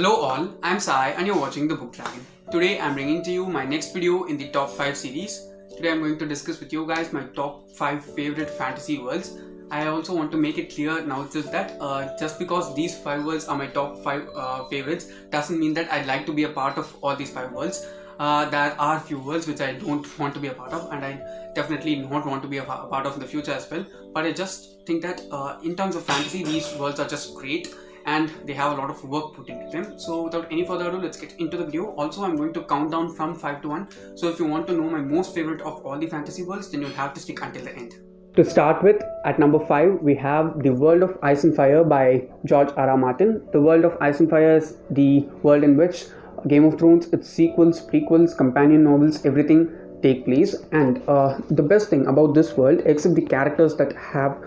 Hello all, I'm Sai and you're watching The Book Dragon. Today I'm bringing to you my next video in the top 5 series. Today I'm going to discuss with you guys my top 5 favorite fantasy worlds. I also want to make it clear now that just because these 5 worlds are my top 5 favorites doesn't mean that I'd like to be a part of all these 5 worlds. There are few worlds which I don't want to be a part of, and I definitely not want to be a part of in the future as well. But I just think that in terms of fantasy, these worlds are just great and they have a lot of work put into them. So without any further ado, let's get into the video. Also, I'm going to count down from 5 to 1. So if you want to know my most favorite of all the fantasy worlds, then you'll have to stick until the end. To start with, at number 5, we have The World of Ice and Fire by George R.R. Martin. The World of Ice and Fire is the world in which Game of Thrones, its sequels, prequels, companion novels, everything take place. And the best thing about this world, except the characters that have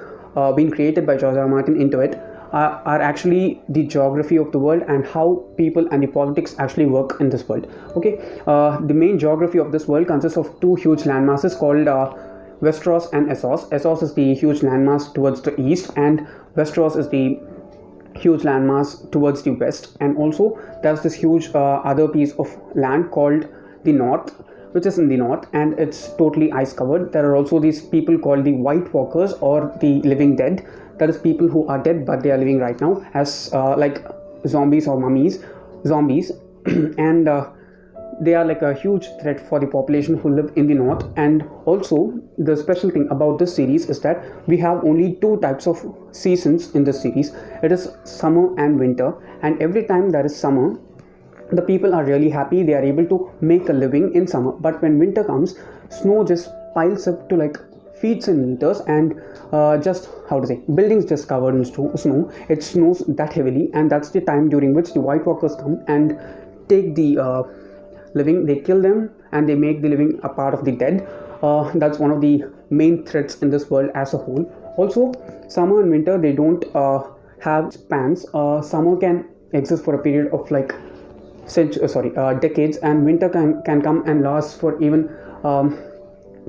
been created by George R.R. Martin into it, are actually the geography of the world and how people and the politics actually work in this world. Okay, the main geography of this world consists of two huge landmasses called Westeros and Essos. Essos is the huge landmass towards the east, and Westeros is the huge landmass towards the west. And also there's this huge other piece of land called the North, which is in the north, and it's totally ice covered. There are also these people called the White Walkers or the Living Dead. That is people who are dead but they are living right now as like zombies or zombies and they are like a huge threat for the population who live in the north. And also the special thing about this series is that we have only 2 types of seasons in this series. It is summer and winter, and every time there is summer, the people are really happy. They are able to make a living in summer. But when winter comes, snow just piles up to like feet in meters, and buildings just covered in snow. It snows that heavily, and that's the time during which the White Walkers come and take the living. They kill them and they make the living a part of the dead. That's one of the main threats in this world as a whole. Also, summer and winter, they don't have spans. Summer can exist for a period of like decades, and winter can come and last for even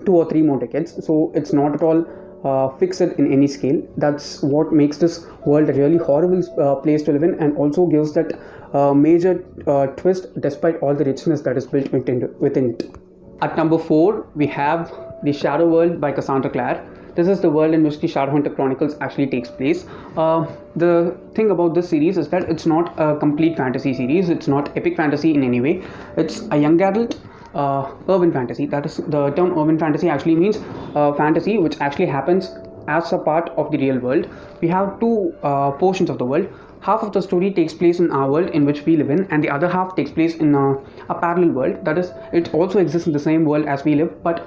2 or 3 more decades. So it's not at all fixed in any scale. That's what makes this world a really horrible place to live in, and also gives that major twist despite all the richness that is built within it. At number 4, we have The Shadow World by Cassandra Clare. This is the world in which the Shadowhunter Chronicles actually takes place. The thing about this series is that it's not a complete fantasy series. It's not epic fantasy in any way. It's a young adult urban fantasy. That is, the term urban fantasy actually means fantasy which actually happens as a part of the real world. We have 2 portions of the world. Half of the story takes place in our world in which we live in, and the other half takes place in a parallel world. That is, it also exists in the same world as we live, but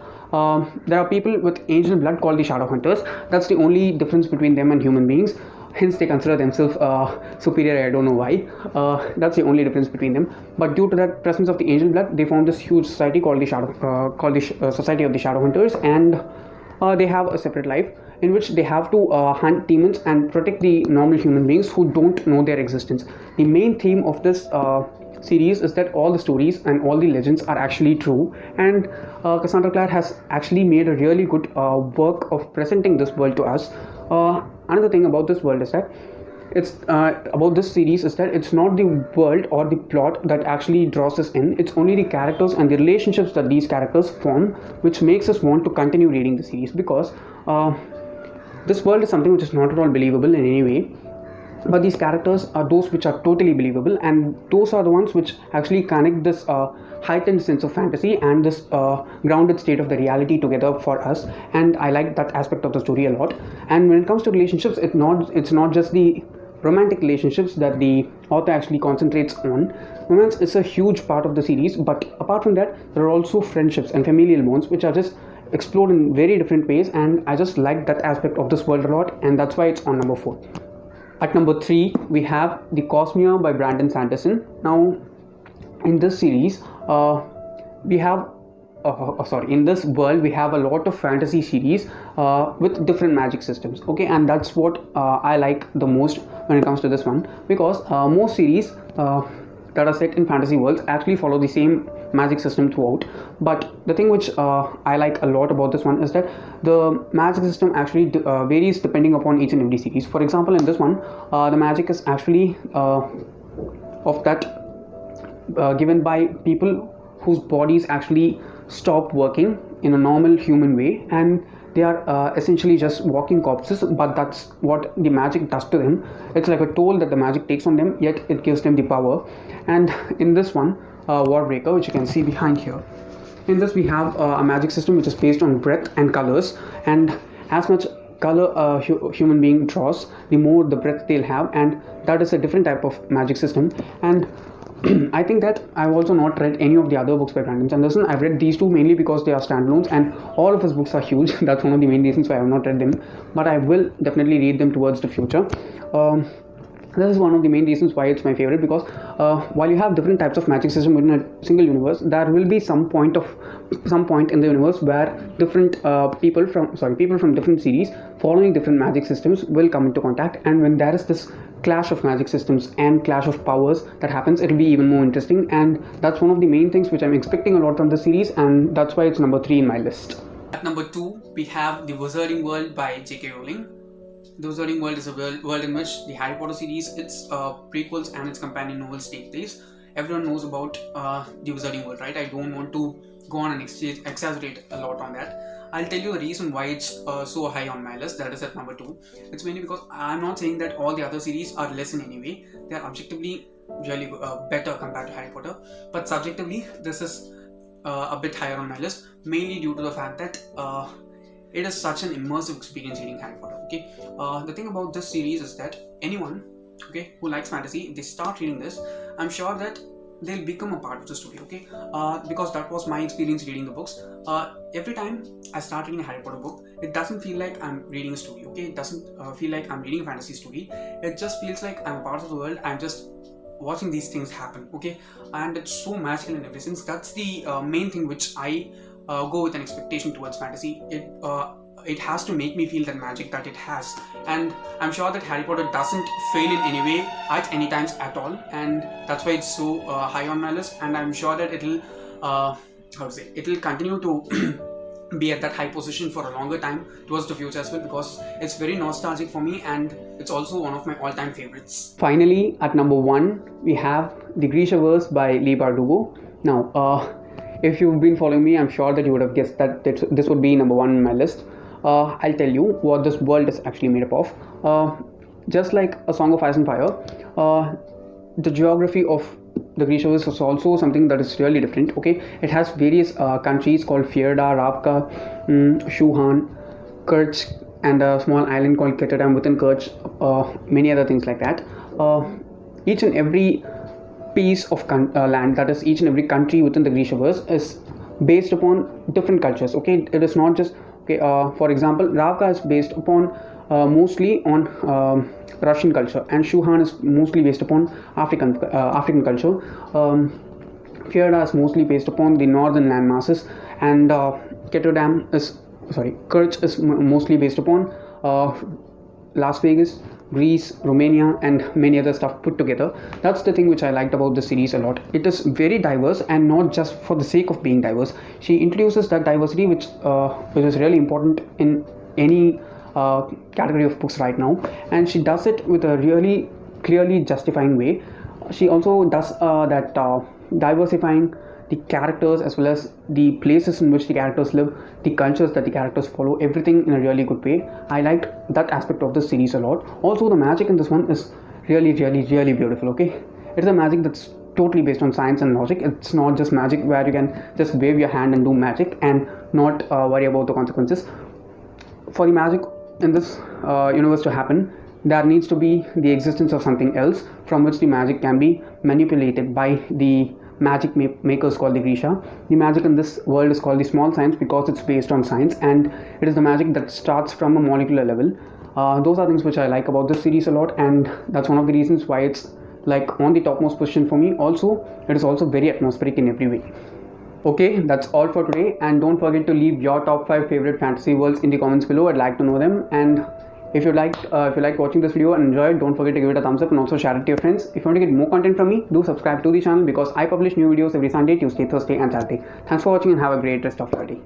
there are people with angel blood called the Shadowhunters. That's the only difference between them and human beings. Hence they consider themselves superior. I don't know why. That's the only difference between them. But due to that presence of the angel blood, they form this huge society called the Society of the Shadowhunters, and they have a separate life in which they have to hunt demons and protect the normal human beings who don't know their existence. The main theme of this series is that all the stories and all the legends are actually true, and Cassandra Clare has actually made a really good work of presenting this world to us. Another thing about this world is that about this series is that it's not the world or the plot that actually draws us in. It's only the characters and the relationships that these characters form which makes us want to continue reading the series, because this world is something which is not at all believable in any way, but these characters are those which are totally believable, and those are the ones which actually connect this heightened sense of fantasy and this grounded state of the reality together for us. And I like that aspect of the story a lot. And when it comes to relationships, it's not just the romantic relationships that the author actually concentrates on. Romance is a huge part of the series, but apart from that, there are also friendships and familial bonds which are just explored in very different ways, and I just like that aspect of this world a lot, and that's why it's on number 4. At number 3, we have The Cosmere by Brandon Sanderson. Now, in this series, in this world, we have a lot of fantasy series with different magic systems. Okay, and that's what I like the most when it comes to this one, because most series that are set in fantasy worlds actually follow the same magic system throughout. But the thing which I like a lot about this one is that the magic system actually varies depending upon each and every series. For example, in this one, the magic is actually of that given by people whose bodies actually stop working in a normal human way, and they are essentially just walking corpses, but that's what the magic does to them. It's like a toll that the magic takes on them, yet it gives them the power. And in this one, Warbreaker, which you can see behind here, in this we have a magic system which is based on breath and colors, and as much color a human being draws, the more the breath they'll have, and that is a different type of magic system. And I think that I've also not read any of the other books by Brandon Sanderson. I've read these two mainly because they are standalones, and all of his books are huge. That's one of the main reasons why I have not read them, but I will definitely read them towards the future. This is one of the main reasons why it's my favorite, because while you have different types of magic system within a single universe, there will be some point in the universe where different people from different series following different magic systems will come into contact, and when there is this clash of magic systems and clash of powers that happens, it will be even more interesting. And that's one of the main things which I'm expecting a lot from the series, and that's why it's number 3 in my list. At number 2, we have The Wizarding World by J.K. Rowling. The Wizarding World is a world in which the Harry Potter series, its prequels and its companion novels take place. Everyone knows about the Wizarding World, right? I don't want to go on and exaggerate a lot on that. I'll tell you the reason why it's so high on my list. That is at number 2. It's mainly because I'm not saying that all the other series are less in any way. They are objectively really better compared to Harry Potter, but subjectively this is a bit higher on my list, mainly due to the fact that it is such an immersive experience reading Harry Potter. Okay, the thing about this series is that anyone, okay, who likes fantasy, if they start reading this, I'm sure that they'll become a part of the story. Okay, because that was my experience reading the books. Every time I start reading a Harry Potter book, it doesn't feel like I'm reading a story. Okay, it doesn't feel like I'm reading a fantasy story. It just feels like I'm a part of the world. I'm just watching these things happen. Okay, and it's so magical in every sense. That's the main thing which I go with an expectation towards fantasy. It has to make me feel that magic that it has, and I'm sure that Harry Potter doesn't fail in any way at any times at all, and that's why it's so high on my list. And I'm sure that it'll it'll continue to be at that high position for a longer time towards the future as well, because it's very nostalgic for me, and it's also one of my all-time favorites. Finally, at number 1, we have The Grishaverse by Leigh Bardugo. Now, if you've been following me, I'm sure that you would have guessed that this would be number 1 on my list. I'll tell you what this world is actually made up of. Just like A Song of Ice and Fire, the geography of the Grishavers is also something that is really different. Okay, it has various countries called Fjerda, Ravka, Shuhan, Kerch, and a small island called Ketterdam within Kerch, many other things like that. Each and every piece of land, that is each and every country within the Grishavers, is based upon different cultures. Okay, it is not just okay. For example, Ravka is based upon mostly on Russian culture, and Shuhan is mostly based upon African culture. Fjerda is mostly based upon the northern land masses, and Kerch is mostly based upon Las Vegas, Greece, Romania, and many other stuff put together. That's the thing which I liked about the series a lot. It is very diverse, and not just for the sake of being diverse. She introduces that diversity which is really important in any category of books right now, and she does it with a really clearly justifying way. She also does that diversifying the characters as well as the places in which the characters live, the cultures that the characters follow, everything in a really good way. I liked that aspect of the series a lot. Also, the magic in this one is really beautiful. Okay, it's a magic that's totally based on science and logic. It's not just magic where you can just wave your hand and do magic and not worry about the consequences. For the magic in this universe to happen, there needs to be the existence of something else from which the magic can be manipulated by the magic makers called the Grisha. The magic in this world is called the small science because it's based on science, and it is the magic that starts from a molecular level. Those are things which I like about this series a lot, and that's one of the reasons why it's like on the topmost position for me. Also, it is also very atmospheric in every way. Okay, that's all for today, and don't forget to leave your top 5 favorite fantasy worlds in the comments below. I'd like to know them, and if you liked watching this video and enjoyed, don't forget to give it a thumbs up and also share it to your friends. If you want to get more content from me, do subscribe to the channel because I publish new videos every Sunday, Tuesday, Thursday and Saturday. Thanks for watching and have a great rest of your day.